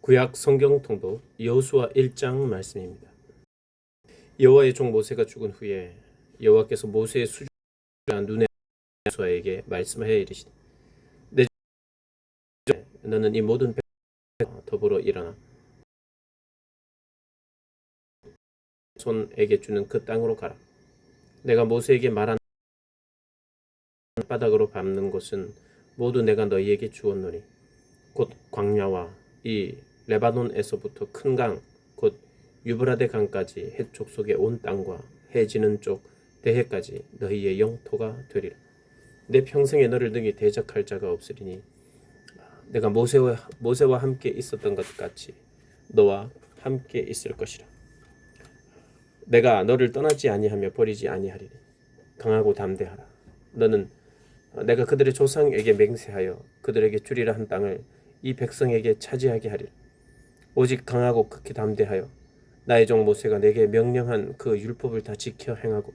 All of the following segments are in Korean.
구약 성경 통독 여호수아 1장 말씀입니다. 여호와의 종 모세가 죽은 후에 여호와께서 모세의 수주한 눈에 여호수아에게 말씀하여 이르시되 내 너는 이 모든 백성과 더불어 일어나 손에게 주는 그 땅으로 가라. 내가 모세에게 말한 바닥으로 밟는 곳은 모두 내가 너희에게 주었노니 곧 광야와 이 레바논에서부터 큰 강 곧 유브라데 강까지 해쪽 속의 온 땅과 해지는 쪽 대해까지 너희의 영토가 되리라. 내 평생에 너를 능히 대적할 자가 없으리니 내가 모세와 함께 있었던 것 같이 너와 함께 있을 것이라. 내가 너를 떠나지 아니하며 버리지 아니하리니 강하고 담대하라. 너는 내가 그들의 조상에게 맹세하여 그들에게 주리라 한 땅을 이 백성에게 차지하게 하리라. 오직 강하고 극히 담대하여 나의 종 모세가 내게 명령한 그 율법을 다 지켜 행하고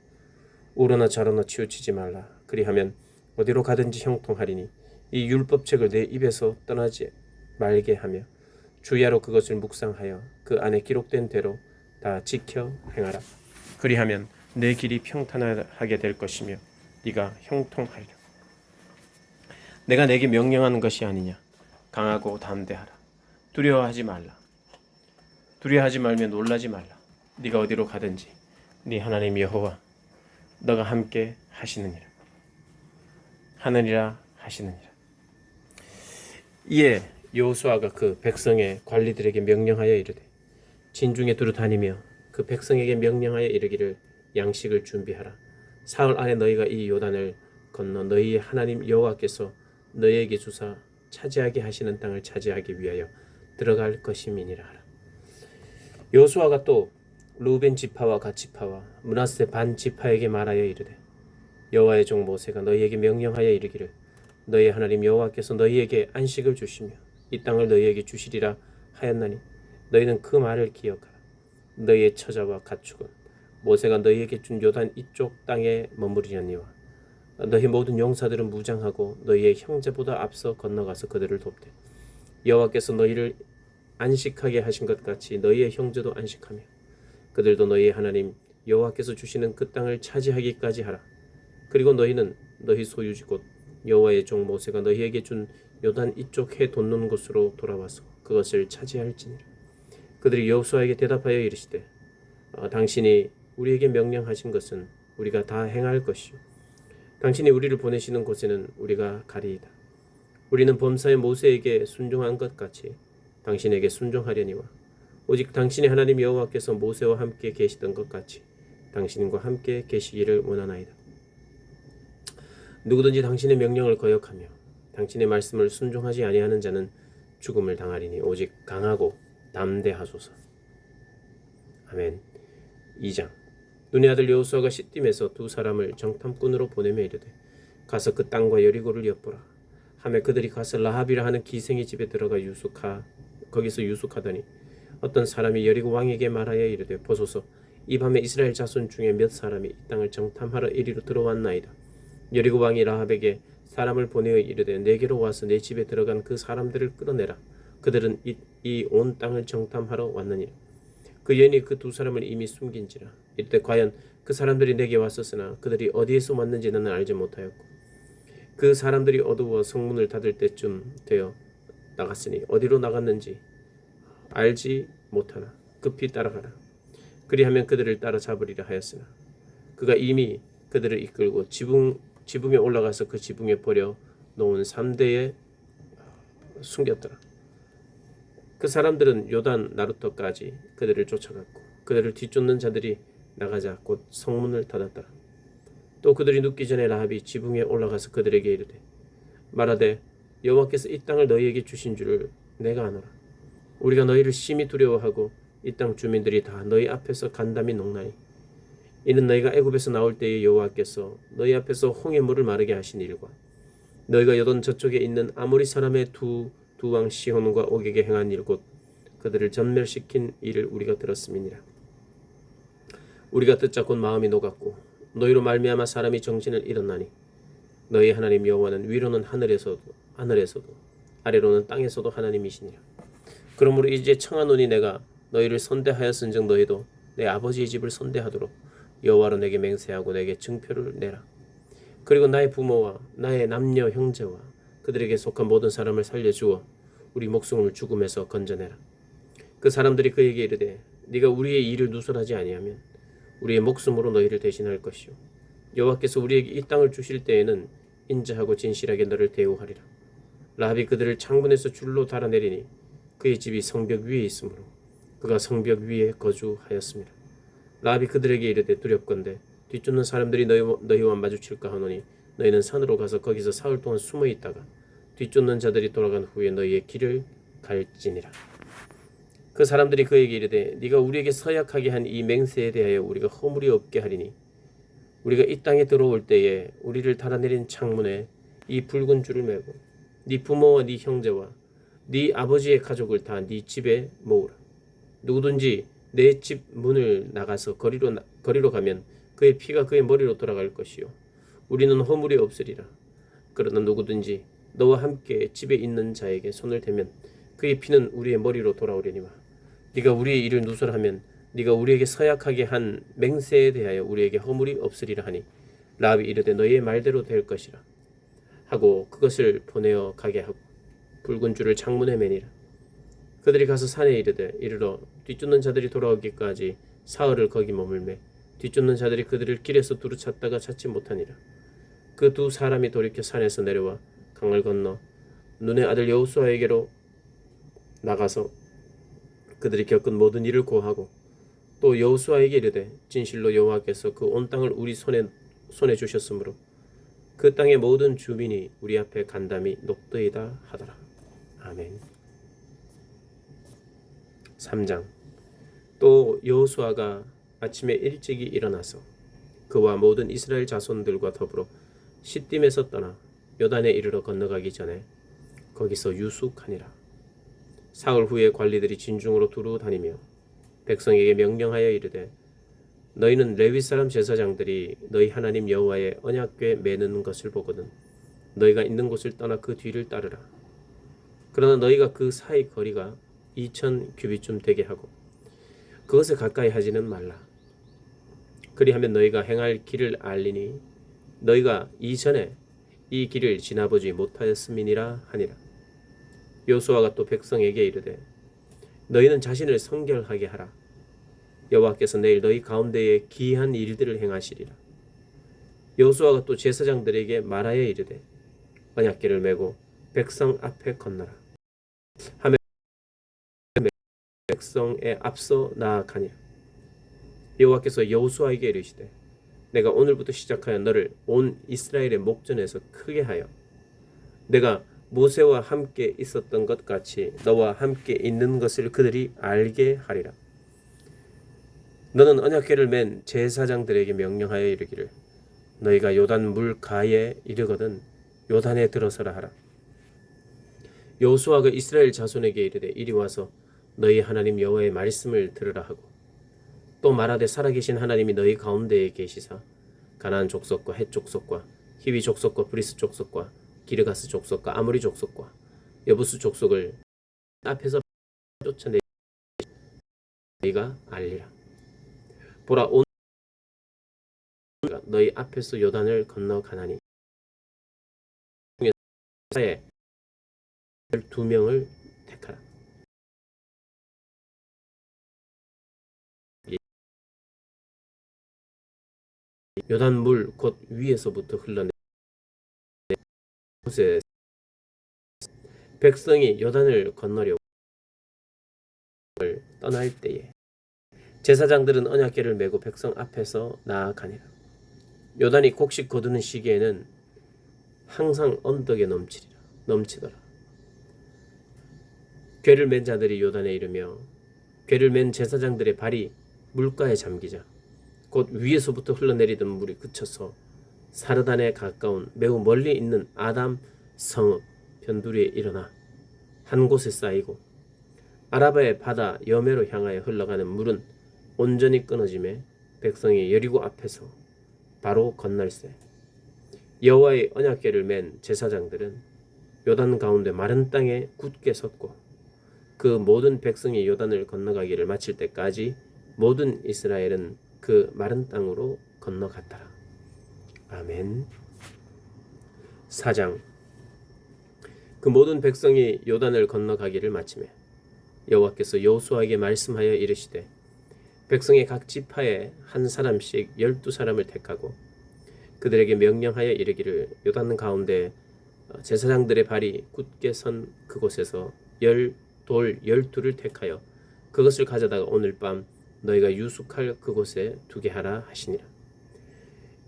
우러나 좌로나 치우치지 말라. 그리하면 어디로 가든지 형통하리니 이 율법책을 내 입에서 떠나지 말게 하며 주야로 그것을 묵상하여 그 안에 기록된 대로 다 지켜 행하라. 그리하면 내 길이 평탄하게 될 것이며 네가 형통하리라. 내가 내게 명령하는 것이 아니냐. 강하고 담대하라. 두려워하지 말라. 두려워하지 말며 놀라지 말라. 네가 어디로 가든지 네 하나님 여호와 너가 함께 하시느니라. 하느니라 하시느니라. 이에 여호수아가 그 백성의 관리들에게 명령하여 이르되 진중에 두루 다니며 그 백성에게 명령하여 이르기를 양식을 준비하라. 사흘 안에 너희가 이 요단을 건너 너희의 하나님 여호와께서 너희에게 주사 차지하게 하시는 땅을 차지하기 위하여 들어갈 것임이니라 하라. 여호수아가 또 루벤 지파와 갓 지파와 므낫세 반 지파에게 말하여 이르되 여호와의 종 모세가 너희에게 명령하여 이르기를 너희 하나님 여호와께서 너희에게 안식을 주시며 이 땅을 너희에게 주시리라 하였나니 너희는 그 말을 기억하라. 너희의 처자와 가축은 모세가 너희에게 준 요단 이쪽 땅에 머무르려니와 너희 모든 용사들은 무장하고 너희의 형제보다 앞서 건너가서 그들을 돕되 여호와께서 너희를 안식하게 하신 것 같이 너희의 형제도 안식하며 그들도 너희의 하나님 여호와께서 주시는 그 땅을 차지하기까지 하라. 그리고 너희는 너희 소유지 곧 여호와의 종 모세가 너희에게 준 요단 이쪽 해 돋는 곳으로 돌아와서 그것을 차지할지니라. 그들이 여호수아에게 대답하여 이르시되 당신이 우리에게 명령하신 것은 우리가 다 행할 것이요 당신이 우리를 보내시는 곳에는 우리가 가리이다. 우리는 범사의 모세에게 순종한 것 같이 당신에게 순종하려니와 오직 당신의 하나님 여호와께서 모세와 함께 계시던 것 같이 당신과 함께 계시기를 원하나이다. 누구든지 당신의 명령을 거역하며 당신의 말씀을 순종하지 아니하는 자는 죽음을 당하리니 오직 강하고 담대하소서. 아멘. 2장. 눈의 아들 여호수아가 시딤에서 두 사람을 정탐꾼으로 보내며 이르되 가서 그 땅과 여리고를 엿보라 하며 그들이 가서 라합이라 하는 기생의 집에 들어가 거기서 유숙하더니 어떤 사람이 여리고 왕에게 말하여 이르되 보소서 이 밤에 이스라엘 자손 중에 몇 사람이 이 땅을 정탐하러 이리로 들어왔나이다. 여리고 왕이 라합에게 사람을 보내어 이르되 내게로 와서 내 집에 들어간 그 사람들을 끌어내라. 그들은 이 온 땅을 정탐하러 왔느니라. 그 여인이 그 두 사람을 이미 숨긴지라. 이때 과연 그 사람들이 내게 왔었으나 그들이 어디에서 왔는지 나는 알지 못하였고 그 사람들이 어두워 성문을 닫을 때쯤 되어 나갔으니 어디로 나갔는지 알지 못하나 급히 따라가라. 그리하면 그들을 따라잡으리라 하였으나 그가 이미 그들을 이끌고 지붕에 올라가서 그 지붕에 버려 놓은 3대에 숨겼더라. 그 사람들은 요단 나루터까지 그들을 쫓아갔고 그들을 뒤쫓는 자들이 나가자 곧 성문을 닫았더라. 또 그들이 눕기 전에 라합이 지붕에 올라가서 그들에게 이르되 말하되 여호와께서 이 땅을 너희에게 주신 줄을 내가 아노라. 우리가 너희를 심히 두려워하고 이 땅 주민들이 다 너희 앞에서 간담이 녹나니 이는 너희가 애굽에서 나올 때에 여호와께서 너희 앞에서 홍해 물을 마르게 하신 일과 너희가 요단 저쪽에 있는 아모리 사람의 두 왕 시혼과 옥에게 행한 일 곧 그들을 전멸시킨 일을 우리가 들었음이니라. 우리가 듣자 곧 마음이 녹았고 너희로 말미암아 사람이 정신을 잃었나니 너희 하나님 여호와는 위로는 하늘에서도 아래로는 땅에서도 하나님이시니라. 그러므로 이제 청하노니 내가 너희를 선대하였은즉 너희도 내 아버지의 집을 선대하도록 여호와로 내게 맹세하고 내게 증표를 내라. 그리고 나의 부모와 나의 남녀 형제와 그들에게 속한 모든 사람을 살려주어 우리 목숨을 죽음에서 건져내라. 그 사람들이 그에게 이르되 네가 우리의 일을 누설하지 아니하면 우리의 목숨으로 너희를 대신할 것이요 여호와께서 우리에게 이 땅을 주실 때에는 인자하고 진실하게 너를 대우하리라. 라합이 그들을 창문에서 줄로 달아내리니 그의 집이 성벽 위에 있으므로 그가 성벽 위에 거주하였습니다. 라합이 그들에게 이르되 두렵건대 뒤쫓는 사람들이 너희와 마주칠까 하노니 너희는 산으로 가서 거기서 사흘 동안 숨어 있다가 뒤쫓는 자들이 돌아간 후에 너희의 길을 갈지니라. 그 사람들이 그에게 이르되 네가 우리에게 서약하게 한 이 맹세에 대하여 우리가 허물이 없게 하리니 우리가 이 땅에 들어올 때에 우리를 달아내린 창문에 이 붉은 줄을 매고 네 부모와 네 형제와 네 아버지의 가족을 다 네 집에 모으라. 누구든지 내 집 문을 나가서 거리로 가면 그의 피가 그의 머리로 돌아갈 것이요 우리는 허물이 없으리라. 그러나 누구든지 너와 함께 집에 있는 자에게 손을 대면 그의 피는 우리의 머리로 돌아오려니와 네가 우리의 일을 누설하면 네가 우리에게 서약하게 한 맹세에 대하여 우리에게 허물이 없으리라 하니 라합이 이르되 너희의 말대로 될 것이라 하고 그것을 보내어 가게 하고 붉은 줄을 창문에 매니라. 그들이 가서 산에 이르러 뒤쫓는 자들이 돌아오기까지 사흘을 거기 머물매 뒤쫓는 자들이 그들을 길에서 두루 찾다가 찾지 못하니라. 그 두 사람이 돌이켜 산에서 내려와 강을 건너 눈의 아들 여호수아에게로 나가서 그들이 겪은 모든 일을 고하고 또 여호수아에게 이르되 진실로 여호와께서 그 온 땅을 우리 손에 주셨으므로 그 땅의 모든 주민이 우리 앞에 간담이 높더이다 하더라. 아멘. 3장. 또 여호수아가 아침에 일찍이 일어나서 그와 모든 이스라엘 자손들과 더불어 시딤에서 떠나 요단에 이르러 건너가기 전에 거기서 유숙하니라. 사흘 후에 관리들이 진중으로 두루 다니며 백성에게 명령하여 이르되 너희는 레위 사람 제사장들이 너희 하나님 여호와의 언약궤 매는 것을 보거든 너희가 있는 곳을 떠나 그 뒤를 따르라. 그러나 너희가 그 사이 거리가 2000 규빗쯤 되게 하고 그것에 가까이 하지는 말라. 그리하면 너희가 행할 길을 알리니 너희가 이전에 이 길을 지나보지 못하였음이니라 하니라. 여호수아가 또 백성에게 이르되 너희는 자신을 성결하게 하라. 여호와께서 내일 너희 가운데에 기이한 일들을 행하시리라. 여호수아가 또 제사장들에게 말하여 이르되 언약궤를 메고 백성 앞에 건너라 하며 백성에 앞서 나아가니라. 여호와께서 여호수아에게 이르시되 내가 오늘부터 시작하여 너를 온 이스라엘의 목전에서 크게 하여 내가 모세와 함께 있었던 것 같이 너와 함께 있는 것을 그들이 알게 하리라. 너는 언약궤를 맨 제사장들에게 명령하여 이르기를 너희가 요단 물 가에 이르거든 요단에 들어서라 하라. 여호수아가 이스라엘 자손에게 이르되 이리 와서 너희 하나님 여호와의 말씀을 들으라 하고 또 말하되 살아계신 하나님이 너희 가운데에 계시사 가나안 족속과 헷 족속과 히위 족속과 브리스 족속과 기르가스 족속과 아모리 족속과 여부스 족속을 앞에서 쫓아내 너희가 알리라. 보라 오늘 너희 앞에서 요단을 건너가나니 중에 12명을 택하라. 요단 물 곧 위에서부터 흘러내 곳에 백성이 요단을 건너려고 떠날 때에 제사장들은 언약궤를 메고 백성 앞에서 나아가니라. 요단이 곡식 거두는 시기에는 항상 언덕에 넘치더라. 궤를 맨 자들이 요단에 이르며 궤를 맨 제사장들의 발이 물가에 잠기자 곧 위에서부터 흘러내리던 물이 그쳐서 사르단에 가까운 매우 멀리 있는 아담 성읍 변두리에 일어나 한 곳에 쌓이고 아라바의 바다 여매로 향하여 흘러가는 물은 온전히 끊어짐에 백성이 여리고 앞에서 바로 건널세. 여호와의 언약궤를 맨 제사장들은 요단 가운데 마른 땅에 굳게 섰고 그 모든 백성이 요단을 건너가기를 마칠 때까지 모든 이스라엘은 그 마른 땅으로 건너갔더라. 아멘. 4장. 그 모든 백성이 요단을 건너가기를 마치매 여호와께서 여호수아에게 말씀하여 이르시되 백성의 각 지파에 한 사람씩 12사람을 택하고 그들에게 명령하여 이르기를 요단 가운데 제사장들의 발이 굳게 선 그곳에서 돌 12를 택하여 그것을 가져다가 오늘 밤 너희가 유숙할 그곳에 두게 하라 하시니라.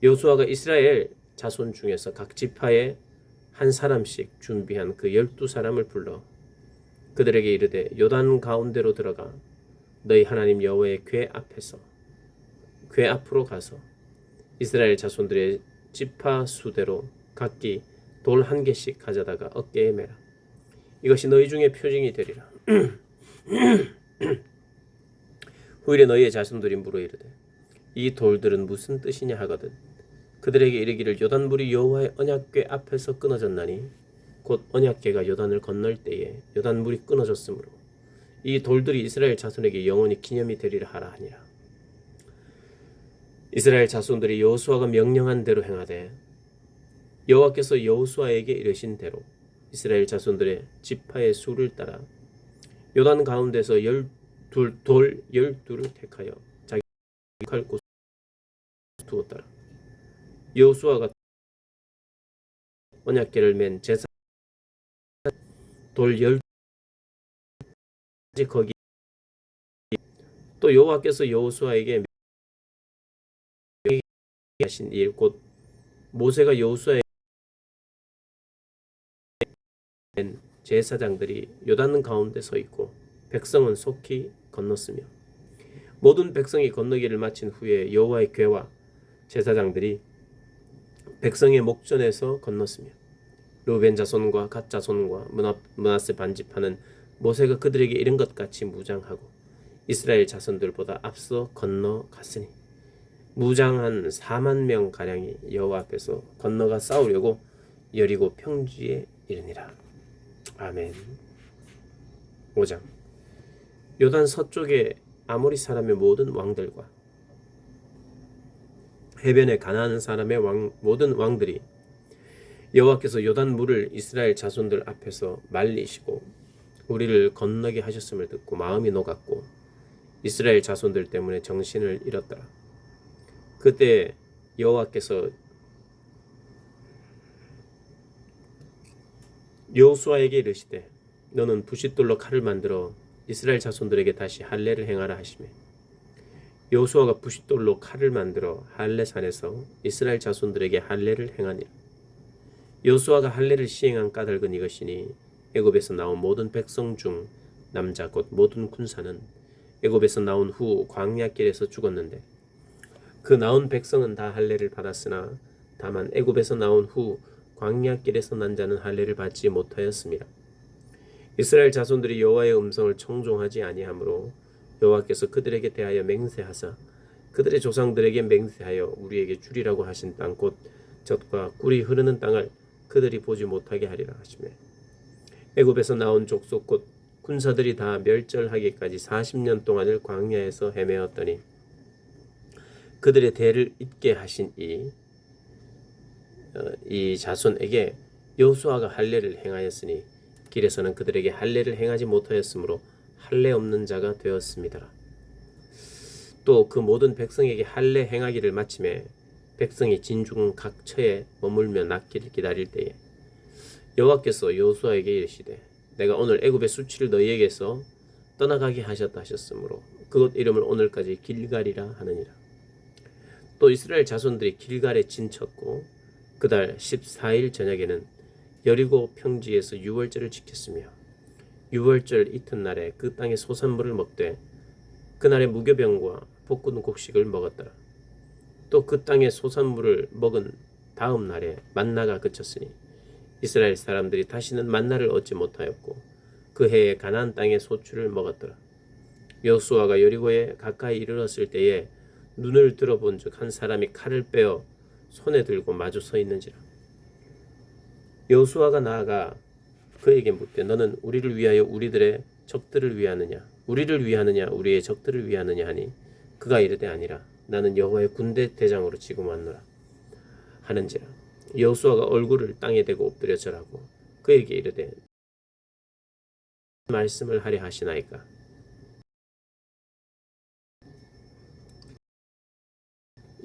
여호수아가 이스라엘 자손 중에서 각 지파에 한 사람씩 준비한 그 12사람을 불러 그들에게 이르되 요단 가운데로 들어가 너희 하나님 여호와의 궤 앞으로 가서 이스라엘 자손들의 지파 수대로 각기 돌 1개씩 가져다가 어깨에 매라. 이것이 너희 중에 표징이 되리라. 후일에 너희의 자손들이 물어 이르되 이 돌들은 무슨 뜻이냐 하거든 그들에게 이르기를 요단물이 여호와의 언약궤 앞에서 끊어졌나니 곧 언약궤가 요단을 건널 때에 요단물이 끊어졌으므로 이 돌들이 이스라엘 자손에게 영원히 기념이 되리라 하라 하니라. 이스라엘 자손들이 여호수아가 명령한 대로 행하되 여호와께서 여호수아에게 이르신 대로 이스라엘 자손들의 지파의 수를 따라 요단 가운데서 돌 12를 택하여 자기 할 곳에 두었더라. 여호수아가 언약궤를 맨 제사 돌 12 거기 또 여호와께서 여호수아에게 하신 일 곧 모세가 여호수아에게 제사장들이 요단 가운데 서 있고 백성은 속히 건넜으며 모든 백성이 건너기를 마친 후에 여호와의 궤와 제사장들이 백성의 목전에서 건넜으며 르우벤 자손과 갓 자손과 므낫세 반지파는 모세가 그들에게 이른 것 같이 무장하고 이스라엘 자손들보다 앞서 건너갔으니 무장한 4만 명 가량이 여호와 앞에서 건너가 싸우려고 여리고 평지에 이르니라. 아멘. 5장. 요단 서쪽의 아모리 사람의 모든 왕들과 해변에 가나안 사람의 모든 왕들이 여호와께서 요단 물을 이스라엘 자손들 앞에서 말리시고 우리를 건너게 하셨음을 듣고 마음이 녹았고 이스라엘 자손들 때문에 정신을 잃었더라. 그때 여호와께서 여호수아에게 이르시되 너는 부싯돌로 칼을 만들어 이스라엘 자손들에게 다시 할례를 행하라 하시매 여호수아가 부싯돌로 칼을 만들어 할례산에서 이스라엘 자손들에게 할례를 행하니라. 여호수아가 할례를 시행한 까닭은 이것이니 애굽에서 나온 모든 백성 중 남자 곧 모든 군사는 애굽에서 나온 후 광야길에서 죽었는데 그 나온 백성은 다 할례를 받았으나 다만 애굽에서 나온 후 광야길에서 난 자는 할례를 받지 못하였습니다. 이스라엘 자손들이 여호와의 음성을 청종하지 아니하므로 여호와께서 그들에게 대하여 맹세하사 그들의 조상들에게 맹세하여 우리에게 주리라고 하신 땅 곧 젖과 꿀이 흐르는 땅을 그들이 보지 못하게 하리라 하시매 애굽에서 나온 족속 곧 군사들이 다 멸절하기까지 40년 동안을 광야에서 헤매었더니 그들의 대를 잇게 하신 이 자손에게 여호수아가 할례를 행하였으니 길에서는 그들에게 할례를 행하지 못하였으므로 할례 없는 자가 되었습니다. 또 그 모든 백성에게 할례 행하기를 마침에 백성이 진중 각처에 머물며 낫기를 기다릴 때에 여호와께서 여호수아에게 이르시되 내가 오늘 애굽의 수치를 너희에게서 떠나가게 하셨다 하셨으므로 그곳 이름을 오늘까지 길갈이라 하느니라. 또 이스라엘 자손들이 길갈에 진쳤고 그달 14일 저녁에는 여리고 평지에서 유월절을 지켰으며 유월절 이튿날에 그 땅의 소산물을 먹되 그날의 무교병과 볶은 곡식을 먹었더라. 또 그 땅의 소산물을 먹은 다음 날에 만나가 그쳤으니 이스라엘 사람들이 다시는 만나를 얻지 못하였고 그 해에 가나안 땅의 소출을 먹었더라. 여호수아가 여리고에 가까이 이르렀을 때에 눈을 들어본즉 한 사람이 칼을 빼어 손에 들고 마주 서 있는지라. 여호수아가 나아가 그에게 묻되 너는 우리를 위하여 우리들의 적들을 위하느냐 우리를 위하느냐 우리의 적들을 위하느냐 하니 그가 이르되 아니라 나는 여호와의 군대 대장으로 지금 왔노라 하는지라. 여호수아가 얼굴을 땅에 대고 엎드려 절하고 그에게 이르되 말씀을 하려 하시나이까.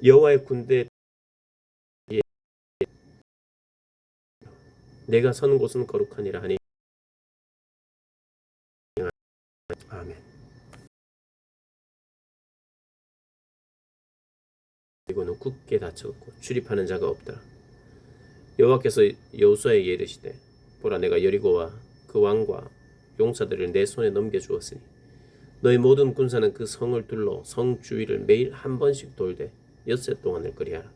여호와의 군대 내가 서는 곳은 거룩하니라 하니 아멘. 이거는 굳게 닫혔고 출입하는 자가 없더라. 여호와께서 여호수아에게 이르시되 보라 내가 여리고와 그 왕과 용사들을 내 손에 넘겨주었으니 너희 모든 군사는 그 성을 둘러 성 주위를 매일 한 번씩 돌되 엿새 동안을 거리하라.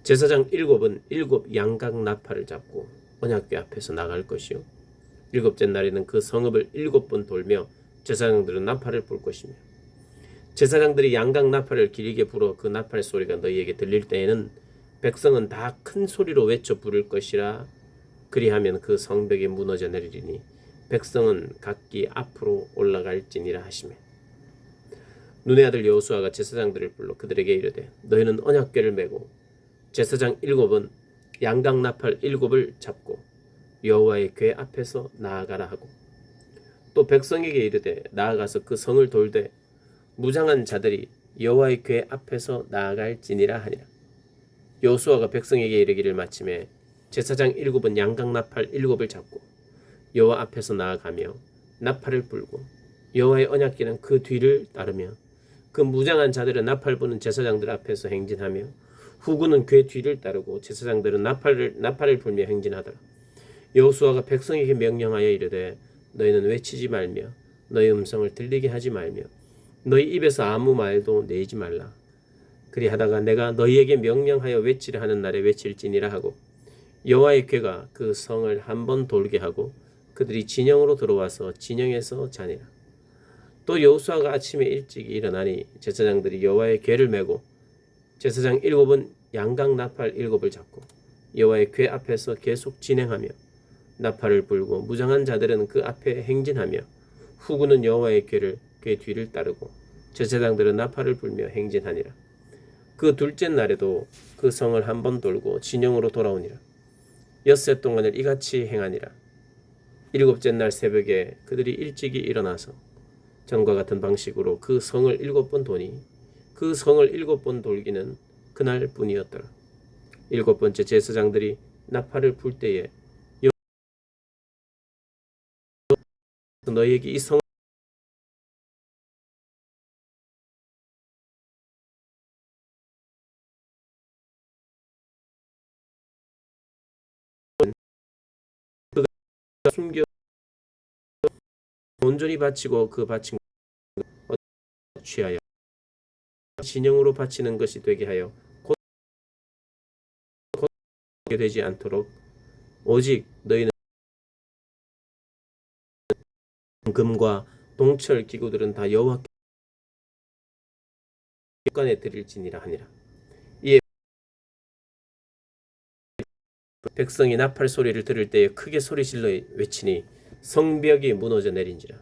제사장 7은 7 양각 나팔을 잡고 언약궤 앞에서 나갈 것이요 7째 날에는 그 성읍을 7번 돌며 제사장들은 나팔을 불 것이며 제사장들이 양각 나팔을 길게 불어 그 나팔 소리가 너희에게 들릴 때에는 백성은 다 큰 소리로 외쳐 부를 것이라. 그리하면 그 성벽이 무너져 내리리니 백성은 각기 앞으로 올라갈지니라 하시매. 눈의 아들 여호수아가 제사장들을 불러 그들에게 이르되 너희는 언약궤를 메고 제사장 7은 양각 나팔 7을 잡고 여호와의 궤 앞에서 나아가라 하고 또 백성에게 이르되 나아가서 그 성을 돌되 무장한 자들이 여호와의 궤 앞에서 나아갈지니라 하니라. 여호수아가 백성에게 이르기를 마침에 제사장 7은 양각 나팔 7을 잡고 여호와 앞에서 나아가며 나팔을 불고 여호와의 언약궤는 그 뒤를 따르며 그 무장한 자들은 나팔 부는 제사장들 앞에서 행진하며 후군은 궤 뒤를 따르고 제사장들은 나팔을 불며 행진하더라. 여호수아가 백성에게 명령하여 이르되 너희는 외치지 말며 너희 음성을 들리게 하지 말며 너희 입에서 아무 말도 내지 말라. 그리하다가 내가 너희에게 명령하여 외치려 하는 날에 외칠지니라 하고 여호와의 궤가 그 성을 한 번 돌게 하고 그들이 진영으로 들어와서 진영에서 자니라. 또 여호수아가 아침에 일찍 일어나니 제사장들이 여호와의 궤를 메고 제사장 7은 양각 나팔 7을 잡고 여호와의 궤 앞에서 계속 진행하며 나팔을 불고 무장한 자들은 그 앞에 행진하며 후군은 여호와의 궤 뒤를 따르고 제사장들은 나팔을 불며 행진하니라. 그 둘째 날에도 그 성을 한 번 돌고 진영으로 돌아오니라. 엿새 동안을 이같이 행하니라. 7째 날 새벽에 그들이 일찍이 일어나서 전과 같은 방식으로 그 성을 7번 도니 그 성을 7번 돌기는 그날 뿐이었더라. 7번째 제사장들이 나팔을 불 때에 너희에게 이 성 숨겨 온전히 바치고 그 바친 취하여 진영으로 바치는 것이 되게 하여 곧 되지 않도록 오직 너희는 금과 동철 기구들은 다 여호와께 관에 드릴지니라 하니라. 이에 백성이 나팔 소리를 들을 때에 크게 소리질러 외치니 성벽이 무너져 내린지라.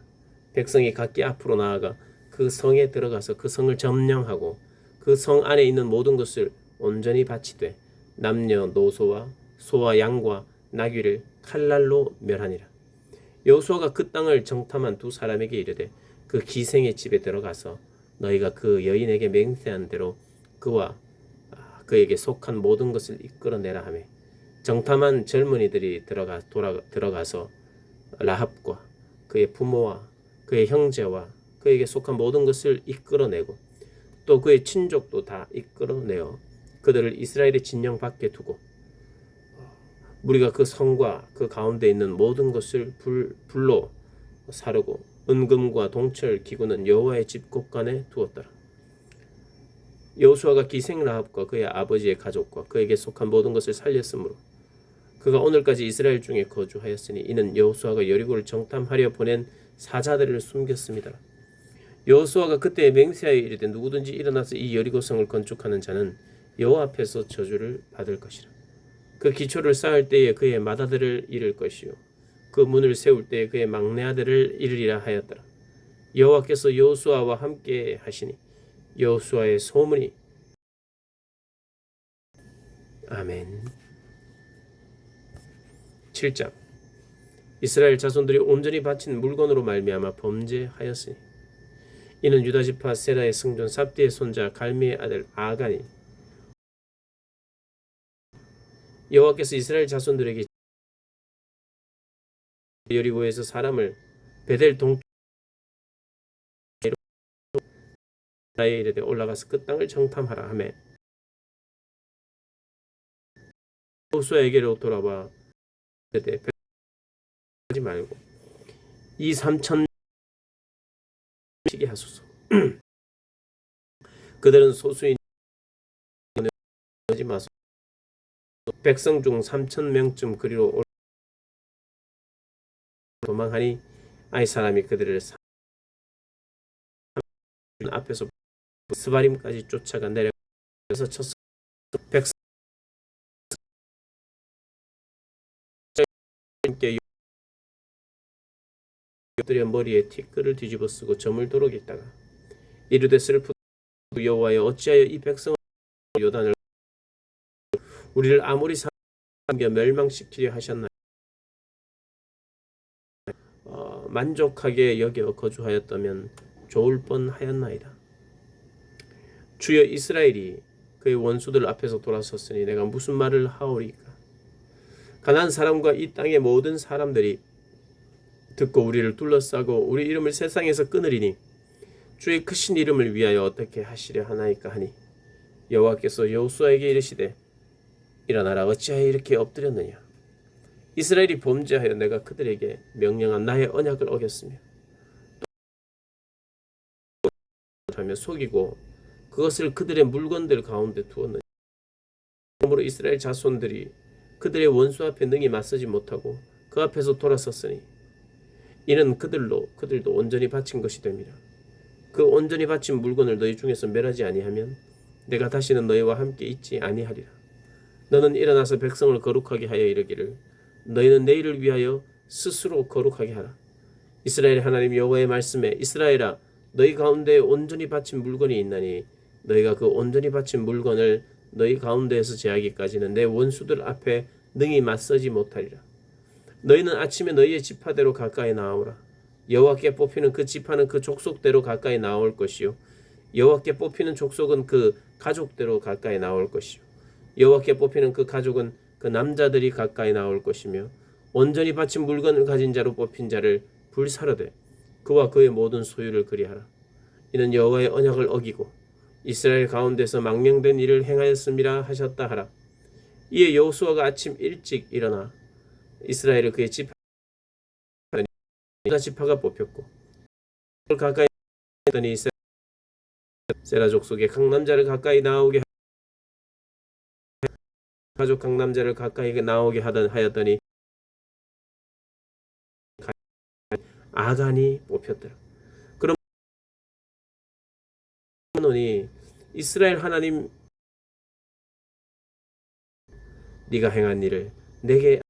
백성이 각기 앞으로 나아가 그 성에 들어가서 그 성을 점령하고 그 성 안에 있는 모든 것을 온전히 바치되 남녀노소와 소와 양과 나귀를 칼날로 멸하니라. 여호수아가 그 땅을 정탐한 두 사람에게 이르되 그 기생의 집에 들어가서 너희가 그 여인에게 맹세한 대로 그와 그에게 속한 모든 것을 이끌어내라 하며 정탐한 젊은이들이 들어가서 라합과 그의 부모와 그의 형제와 그에게 속한 모든 것을 이끌어내고 또 그의 친족도 다 이끌어내어 그들을 이스라엘의 진영 밖에 두고 우리가 그 성과 그 가운데 있는 모든 것을 불로 사르고 은금과 동철 기구는 여호와의 집 곳간에 두었더라. 여호수아가 기생 라합과 그의 아버지의 가족과 그에게 속한 모든 것을 살렸으므로 그가 오늘까지 이스라엘 중에 거주하였으니 이는 여호수아가 여리고를 정탐하려 보낸 사자들을 숨겼습니다. 여호수아가 그때 맹세하여 이르되 누구든지 일어나서 이 여리고성을 건축하는 자는 여호와 앞에서 저주를 받을 것이라. 그 기초를 쌓을 때에 그의 맏아들을 잃을 것이요 그 문을 세울 때에 그의 막내 아들을 이르리라 하였더라. 여호와께서 여호수아와 함께 하시니 여호수아의 소문이 아멘. 7장. 이스라엘 자손들이 온전히 바친 물건으로 말미암아 범죄하였으니 이는 유다 지파 세라의 승존 삽디의 손자 갈미의 아들 아간이 여호와께서 이스라엘 자손들에게 여리고에서 사람을 베델 동쪽에 이르되 올라가서 그 땅을 정탐하라 하매 여호수아에게로 돌아와 이르되 하지 말고 이 3천 시게 하소서. 그들은 소수인 하지 마소서. 백성 중 3천 명쯤 그리로 도망하니 아이 사람이 그들을 앞에서 스바림까지 쫓아가 내려서 쳤어. 백성 들의 머리에 티끌을 뒤집어 쓰고 점을 도록 있다가 이르되 슬프다 여호와여 어찌하여 이 백성을 요단을 우리를 아무리 삼겨 멸망시키려 하셨나요? 만족하게 여겨 거주하였다면 좋을 뻔하였나이다. 주여 이스라엘이 그의 원수들 앞에서 돌아섰으니 내가 무슨 말을 하오리까? 가나안 사람과 이 땅의 모든 사람들이 듣고 우리를 둘러싸고 우리 이름을 세상에서 끊으리니 주의 크신 이름을 위하여 어떻게 하시려 하나이까 하니 여호와께서 여호수아에게 이르시되 일어나라 어찌하여 이렇게 엎드렸느냐 이스라엘이 범죄하여 내가 그들에게 명령한 나의 언약을 어겼으며 하며 속이고 그것을 그들의 물건들 가운데 두었느냐 그러므로 이스라엘 자손들이 그들의 원수 앞에 능히 맞서지 못하고 그 앞에서 돌아섰으니 이는 그들도 온전히 바친 것이 됨이라. 그 온전히 바친 물건을 너희 중에서 멸하지 아니하면 내가 다시는 너희와 함께 있지 아니하리라. 너는 일어나서 백성을 거룩하게 하여 이르기를 너희는 내일을 위하여 스스로 거룩하게 하라. 이스라엘 하나님 여호와의 말씀에 이스라엘아 너희 가운데 온전히 바친 물건이 있나니 너희가 그 온전히 바친 물건을 너희 가운데에서 제하기까지는 내 원수들 앞에 능히 맞서지 못하리라. 너희는 아침에 너희의 지파대로 가까이 나오라. 여호와께 뽑히는 그 지파는 그 족속대로 가까이 나올 것이요 여호와께 뽑히는 족속은 그 가족대로 가까이 나올 것이요 여호와께 뽑히는 그 가족은 그 남자들이 가까이 나올 것이며 온전히 바친 물건을 가진 자로 뽑힌 자를 불사르되 그와 그의 모든 소유를 그리하라. 이는 여호와의 언약을 어기고 이스라엘 가운데서 망령된 일을 행하였음이라 하셨다 하라. 이에 여호수아가 아침 일찍 일어나 이스라엘을 그의 지파 유다 지파가 뽑혔고 가까이 했더니 세라 족속의 각 남자를 가까이 나오게 가족 각 남자를 가까이 나오게 하였더니 아간이 뽑혔더라. 그러므로 이스라엘 하나님 네가 행한 일을 내게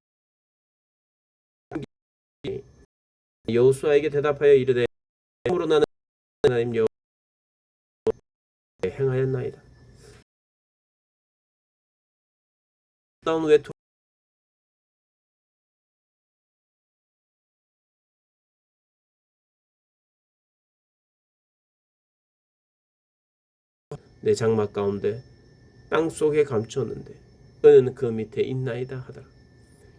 여호수아에게 대답하여 이르되 그러므로 나는 하나님 여호와의 행하였나이다. 다운 외투 내 장막 가운데 땅 속에 감추었는데 그는 그 밑에 있나이다 하더라.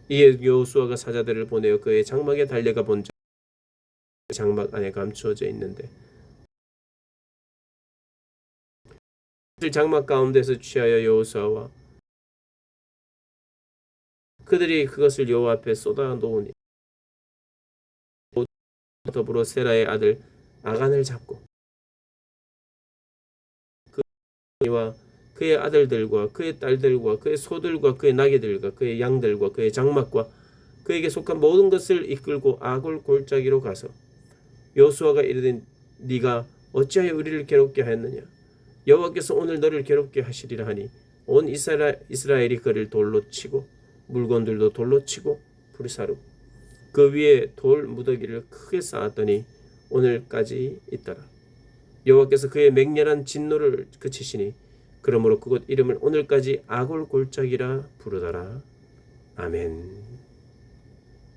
이에 여호수아가 사자들을 보내어 그의 장막에 달려가 본 자 장막 안에 감추어져 있는데 장막 가운데서 취하여 여호수아와 그들이 그것을 여호와 앞에 쏟아 놓으니 더불어 세라의 아들 아간을 잡고 그와 그의 아들들과 그의 딸들과 그의 소들과 그의 나귀들과 그의 양들과 그의 장막과 그에게 속한 모든 것을 이끌고 아골 골짜기로 가서 여호수아가 이르되 네가 어찌하여 우리를 괴롭게 하였느냐 여호와께서 오늘 너를 괴롭게 하시리라 하니 온 이스라엘이 그를 돌로 치고 물건들도 돌로 치고 불사르고 그 위에 돌 무더기를 크게 쌓았더니 오늘까지 있더라. 여호와께서 그의 맹렬한 진노를 그치시니 그러므로 그곳 이름을 오늘까지 아골 골짜기라 부르더라. 아멘.